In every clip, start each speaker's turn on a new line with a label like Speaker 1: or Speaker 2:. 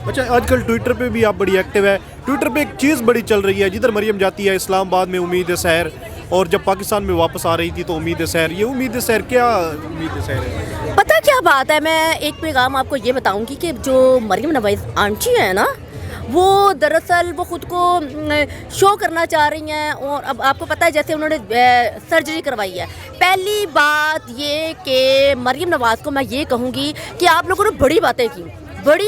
Speaker 1: अच्छा, आजकल ट्विटर पे भी आप बड़ी एक्टिव है। ट्विटर पे एक चीज़ बड़ी चल रही है, जिधर मरियम जाती है इस्लामाबाद में उम्मीद सैर, और जब पाकिस्तान में वापस आ रही थी तो उम्मीद सैर। ये उम्मीद सैर क्या उम्मीद सैर है?
Speaker 2: पता क्या बात है, मैं एक पैगाम आपको ये बताऊंगी कि जो मरियम नवाज़ आंटी है ना, वो दरअसल वो ख़ुद को शो करना चाह रही हैं। और अब आपको पता है जैसे उन्होंने सर्जरी करवाई है। पहली बात ये कि मरियम नवाज़ को मैं ये कहूँगी कि आप लोगों ने बड़ी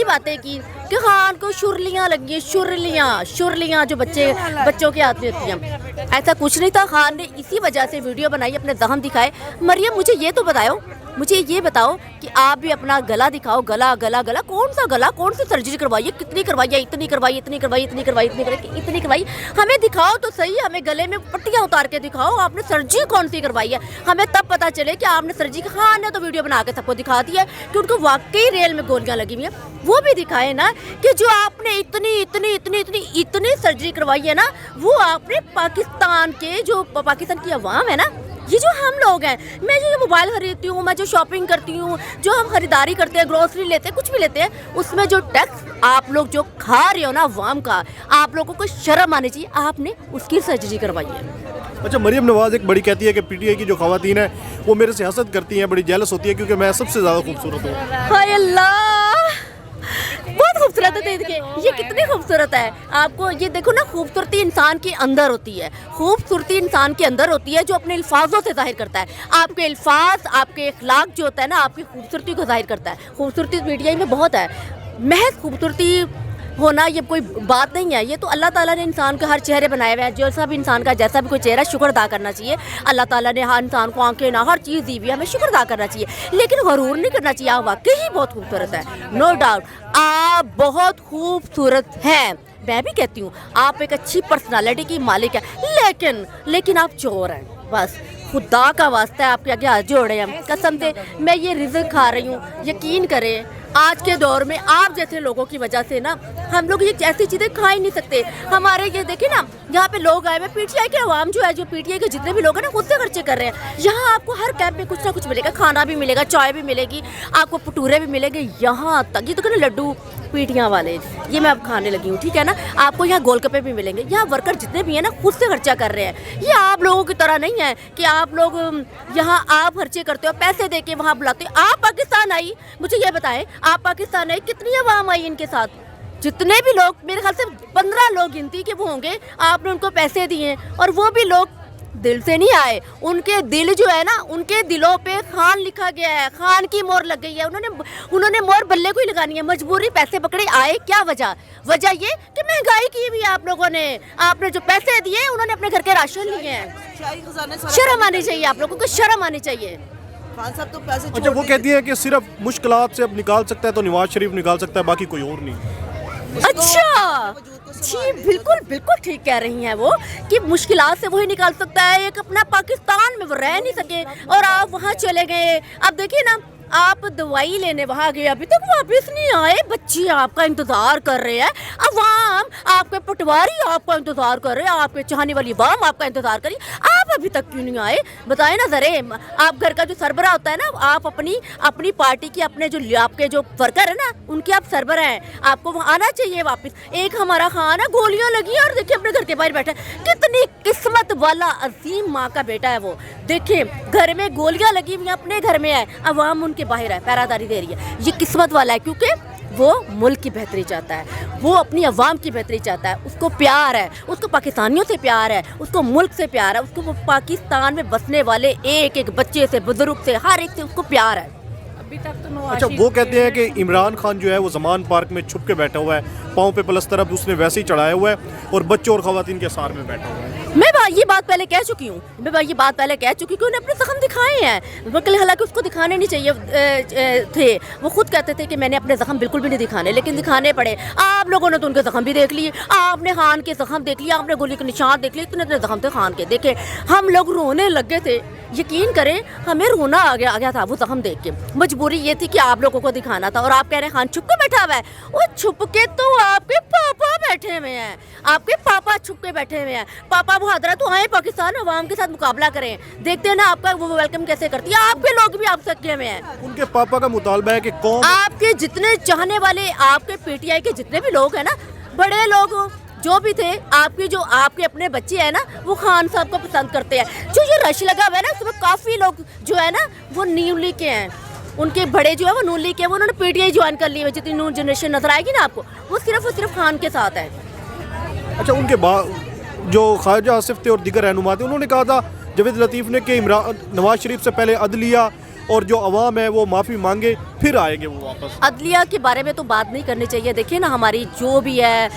Speaker 2: बातें की कि खान को शुरलियाँ लगी, शुरलियाँ जो बच्चों के हाथ में होती हैं। ऐसा कुछ नहीं था। खान ने इसी वजह से वीडियो बनाई, अपने जख्म दिखाए। मरियम मुझे ये बताओ कि आप भी अपना गला दिखाओ। गला कौन सा गला, कौन सी सर्जरी करवाई है, कितनी करवाई है, इतनी करवाई। हमें दिखाओ तो सही, हमें गले में पट्टियाँ उतार के दिखाओ, आपने सर्जरी कौन सी करवाई है। हमें तब पता चले कि आपने सर्जरी। खान ने तो वीडियो बना के सबको दिखा दी है कि उनको वाकई रेल में गोलियां लगी हुई हैं। वो भी दिखाए ना कि जो आपने इतनी सर्जरी करवाई है ना, वो आपने पाकिस्तान की अवाम है ना, ये जो हम लोग हैं, मैं जो मोबाइल खरीदती हूँ, मैं जो शॉपिंग करती हूँ, जो हम खरीदारी करते हैं, ग्रोसरी लेते हैं, कुछ भी लेते हैं, उसमें जो टैक्स आप लोग जो खा रहे हो ना अवाम का, आप लोगों को शर्म आनी चाहिए। आपने उसकी सर्जरी करवाई है।
Speaker 1: अच्छा, मरियम नवाज़ एक बड़ी कहती है कि पीटीआई की जो ख़वातीन है वो मेरे से हसद करती हैं, बड़ी जेलस होती है क्योंकि मैं सबसे ज़्यादा खूबसूरत हूँ।
Speaker 2: हाय अल्लाह, बहुत खूबसूरत है। देख के ये कितनी खूबसूरत है। आपको ये देखो ना, खूबसूरती इंसान के अंदर होती है। खूबसूरती इंसान के अंदर होती है जो अपने अल्फाजों से जाहिर करता है। आपके अल्फाज, आपके अखलाक जो होता है ना, आपकी खूबसूरती को जाहिर करता है। खूबसूरती मीडिया में बहुत है। महज खूबसूरती होना ये कोई बात नहीं है। ये तो अल्लाह ताला ने इंसान के हर चेहरे बनाए हुए हैं। जैसा भी इंसान का जैसा भी कोई चेहरा, शुक्र अदा करना चाहिए। अल्लाह ताला ने हर इंसान को आंखें ना हर चीज़ दी हुई है, हमें शुक्र अदा करना चाहिए। लेकिन गरूर नहीं करना चाहिए। आप वाकई ही बहुत खूबसूरत है, नो डाउट आप बहुत खूबसूरत हैं। मैं भी कहती हूँ आप एक अच्छी पर्सनालिटी की मालिक है, लेकिन आप चोर हैं। बस खुदा का वास्ता है, आपके आगे हाथ जोड़े हम, कसम से मैं ये रिज़्क खा रही हूँ। यकीन करें, आज के दौर में आप जैसे लोगों की वजह से ना हम लोग ये ऐसी चीज़ें खा ही नहीं सकते। हमारे ये देखिए ना, यहाँ पे लोग आए हुए, पीटीआई के अवाम जो है, जो पीटीआई के जितने भी लोग हैं ना, खुद से खर्चे कर रहे हैं। यहाँ आपको हर कैंप में कुछ ना कुछ मिलेगा, खाना भी मिलेगा, चाय भी मिलेगी, आपको भटूरे भी मिलेंगे। यहाँ तक ये तो कहना लड्डू पीटियाँ वाले, ये मैं अब खाने लगी हूँ, ठीक है ना। आपको यहाँ गोलगप्पे भी मिलेंगे। यहाँ वर्कर जितने भी हैं ना, खुद से खर्चा कर रहे हैं। ये आप लोगों की तरह नहीं है कि आप लोग यहाँ आप खर्चे करते हो, पैसे दे के वहाँ बुलाते हो। आप पाकिस्तान आई, मुझे ये बताएं, आप पाकिस्तान आई, कितनी अवाम आई इनके साथ? जितने भी लोग, मेरे ख्याल से 15 लोग गिनती के वो होंगे, आपने उनको पैसे दिए, और वो भी लोग दिल से नहीं आए। उनके दिल जो है ना, उनके दिलों पे खान लिखा गया है, खान की मोहर लग गई है। उन्होंने मोहर बल्ले को ही लगानी है, मजबूरी पैसे पकड़े आए। क्या वजह ये कि महंगाई की भी आप लोगों ने, आपने जो पैसे दिए उन्होंने अपने घर के राशन लिए हैं। शर्म आनी चाहिए, आप लोगों को शर्म आनी चाहिए।
Speaker 3: खान साहब तो पैसे
Speaker 1: अच्छा, वो कहती है कि सिर्फ मुश्किलात से अब निकाल सकता है तो नवाज शरीफ निकाल सकता है, बाकी कोई और नहीं।
Speaker 2: अच्छा जी, बिल्कुल ठीक कह रही हैं वो कि मुश्किलात से वही निकाल सकता है। एक अपना पाकिस्तान में वो रह नहीं सके और आप वहाँ चले गए। अब देखिए ना, आप दवाई लेने वहाँ गए, अभी तक वापस नहीं आए। बच्चे आपका इंतजार कर रहे हैं, अवाम आपके पटवारी आपका इंतजार कर रहे हैं, आपके चाहने वाली अवाम आपका इंतजार कर रही है। आप अभी तक क्यों नहीं आए, बताएं ना जरे। आप घर का जो सरबराह होता है ना, आप अपनी पार्टी की, अपने जो आपके जो वर्कर है ना, उनके आप सरबराह हैं, आपको वहाँ आना चाहिए वापस। एक हमारा खान है, गोलियां लगी और देखिए अपने घर के बाहर बैठा है। कितनी किस्मत वाला अजीम माँ का बेटा है वो। देखिए घर में गोलियां लगी हुई, अपने घर में है, अवाम उनके बाहर है, पहरादारी दे रही है। ये किस्मत वाला है क्योंकि वो मुल्क की बेहतरी चाहता है, वो अपनी अवाम की बेहतरी चाहता है। उसको प्यार है, उसको पाकिस्तानियों से प्यार है, उसको मुल्क से प्यार है, उसको पाकिस्तान में बसने वाले एक एक बच्चे से, बुजुर्ग से, हर एक से उसको प्यार है।
Speaker 3: अभी तक तो
Speaker 1: अच्छा, वो कहते हैं कि इमरान खान जो है वो जमान पार्क में छुप के बैठा हुआ है, पाँव पे प्लस्तर अब उसने वैसे ही चढ़ाया हुआ है, और बच्चों और खवातीन के सार में बैठा हुआ है।
Speaker 2: मैं ये बात पहले कह चुकी हूँ कि उन्हें अपने जख्म दिखाए हैं, बल्कि हालांकि उसको दिखाने नहीं चाहिए थे। वो खुद कहते थे कि मैंने अपने जख्म बिल्कुल भी नहीं दिखाने, लेकिन दिखाने पड़े। आप लोगों ने तो उनके जख्म भी देख लिए, आपने खान के जख्म देख लिया, आपने गोली के निशान देख लिए, इतने जख्म थे खान के। देखे हम लोग रोने लगे थे, यकीन करें हमें रोना आ गया था वो जख्म देख के। मजबूरी ये थी कि आप लोगों को दिखाना था। और आप कह रहे हैं खान छुप के बैठा हुआ है, वो छुप के तो आपके पापा बैठे हुए हैं, आपके पापा छुप के बैठे हुए हैं। पापा वो हजरत तो आए पाकिस्तान अवाम के साथ मुकाबला करें, देखते हैं ना आपका वो वेलकम कैसे करती है। आपके लोग भी आपसे किए हुए हैं।
Speaker 1: उनके पापा का मुतालबा है कि कौम
Speaker 2: आपके जितने चाहने वाले आपके पीटीआई के जितने भी लोग हैं ना, बड़े लोग जो भी थे, आपके अपने बच्चे हैं ना, वो खान साहब को पसंद करते हैं। जो ये रश लगा हुआ है ना, उसमें काफ़ी लोग जो है ना वो न्यू लीग के हैं, उनके बड़े जो है वो नून लीग के हैं, वो उन्होंने पीटीआई ज्वाइन कर ली है। जितनी न्यू जनरेशन नजर आएगी ना आपको, वो सिर्फ खान के साथ है।
Speaker 1: अच्छा, उनके बाद जो ख्वाजा आसिफ थे और दीगर रहनुमा थे, उन्होंने कहा था जावेद लतीफ़ ने कि नवाज शरीफ से पहले अदलिया और जो अवाम है वो माफ़ी मांगे फिर आएंगे वो वापस।
Speaker 2: अदलिया के बारे में तो बात नहीं करनी चाहिए। देखिए ना, हमारी जो भी है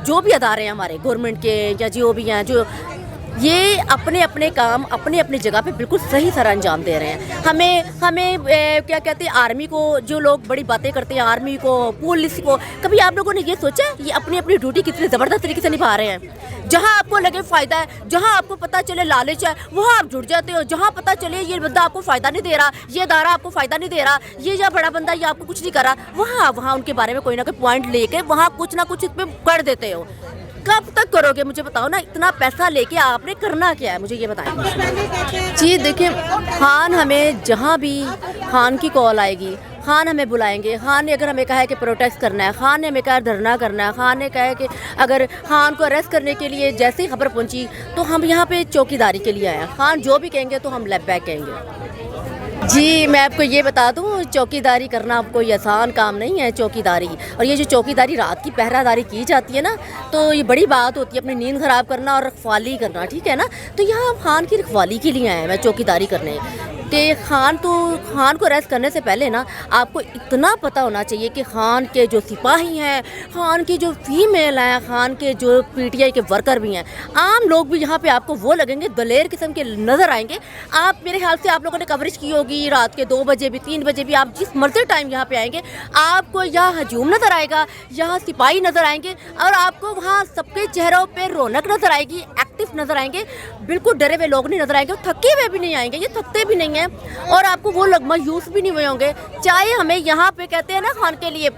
Speaker 2: जो भी अदारे हैं हमारे गवर्नमेंट के या जो भी हैं, जो ये अपने अपने काम अपने अपनी जगह पे बिल्कुल सही तरह अंजाम दे रहे हैं। हमें क्या कहते हैं, आर्मी को जो लोग बड़ी बातें करते हैं, आर्मी को, पुलिस को, कभी आप लोगों ने ये सोचा ये अपनी अपनी ड्यूटी कितनी ज़बरदस्त तरीके से निभा रहे हैं। जहाँ आपको लगे फ़ायदा है, जहाँ आपको पता चले लालच है, वहाँ आप जुड़ जाते हो। जहाँ पता चले ये बंदा आपको फ़ायदा नहीं दे रहा, ये अदारा आपको फ़ायदा नहीं दे रहा, ये या बड़ा बंदा ये आपको कुछ नहीं कर रहा, वहाँ उनके बारे में कोई ना कोई पॉइंट लेके वहाँ कुछ ना कुछ इस पर कर देते हो। कब तक करोगे मुझे बताओ ना, इतना पैसा लेके आपने करना क्या है, मुझे ये बताएं। जी देखिए, खान हमें जहाँ भी खान की कॉल आएगी, खान हमें बुलाएंगे। खान ने अगर हमें कहा है कि प्रोटेस्ट करना है, खान ने हमें कहा धरना करना है, खान ने कहा है कि अगर खान को अरेस्ट करने के लिए जैसे ही खबर पहुंची तो हम यहाँ पे चौकीदारी के लिए आए हैं। खान जो भी कहेंगे तो हम लेफ्ट बैक कहेंगे। जी मैं आपको ये बता दूं, चौकीदारी करना अब कोई आसान काम नहीं है। चौकीदारी, और ये जो चौकीदारी रात की पहरादारी की जाती है ना, तो ये बड़ी बात होती है, अपनी नींद ख़राब करना और रखवाली करना, ठीक है ना। तो यहाँ हम खान की रखवाली के लिए आए हैं, मैं चौकीदारी करने कि खान को अरेस्ट करने से पहले ना आपको इतना पता होना चाहिए कि खान के जो सिपाही हैं, खान की जो फीमेल हैं, खान के जो पीटीआई के वर्कर भी हैं, आम लोग भी यहाँ पे आपको वो लगेंगे, दलेर किस्म के नज़र आएंगे। आप मेरे ख्याल से आप लोगों ने कवरेज की होगी, रात के 2 बजे भी 3 बजे भी, आप जिस मर्जी टाइम यहाँ पे आएंगे आपको यहाँ हजूम नज़र आएगा, यहाँ सिपाही नज़र आएंगे और आपको वहाँ सबके चेहरों पर रौनक नज़र आएगी, एक्टिव नज़र आएंगे, बिल्कुल डरे हुए लोग नहीं नज़र आएंगे, थके हुए भी नहीं आएंगे, ये थकते भी नहीं हैं और आपको वो लोग मायूस भी नहीं हुए होंगे। चाहे हमें यहाँ पे कहते हैं ना, खान के लिए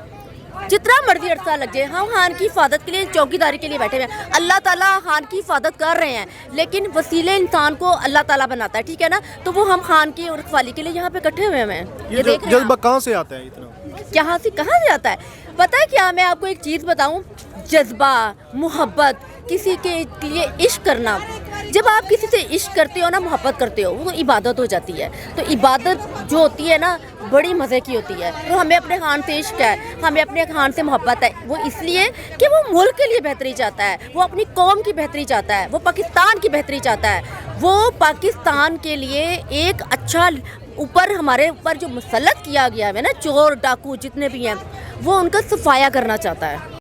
Speaker 2: जितना मर्जी अरसा लग जाए, हम खान की हिफाजत के लिए चौकीदारी के लिए बैठे हुए हैं। अल्लाह ताला खान की हिफाजत कर रहे हैं, लेकिन वसीले इंसान को अल्लाह ताला बनाता है, ठीक है ना। तो वो हम खान की रखवाली के लिए यहाँ पे इकट्ठे हुए हैं। ये देख रहे हैं
Speaker 1: जज्बा कहाँ से आता है इतना?
Speaker 2: कहाँ से आता है पता है क्या? मैं आपको एक चीज़ बताऊँ, जज्बा, मोहब्बत, किसी के लिए इश्क करना, जब आप किसी से इश्क करते हो ना, मोहब्बत करते हो, वो इबादत हो जाती है। तो इबादत जो होती है ना, बड़ी मज़े की होती है। तो हमें अपने खान से इश्क है, हमें अपने खान से मोहब्बत है, वो इसलिए कि वो मुल्क के लिए बेहतरी चाहता है, वो अपनी कौम की बेहतरी चाहता है, वो पाकिस्तान की बेहतरी चाहता है, वो पाकिस्तान के लिए एक अच्छा ऊपर हमारे ऊपर जो मुसल्लत किया गया है ना, चोर डाकू जितने भी हैं, वो उनका सफाया करना चाहता है।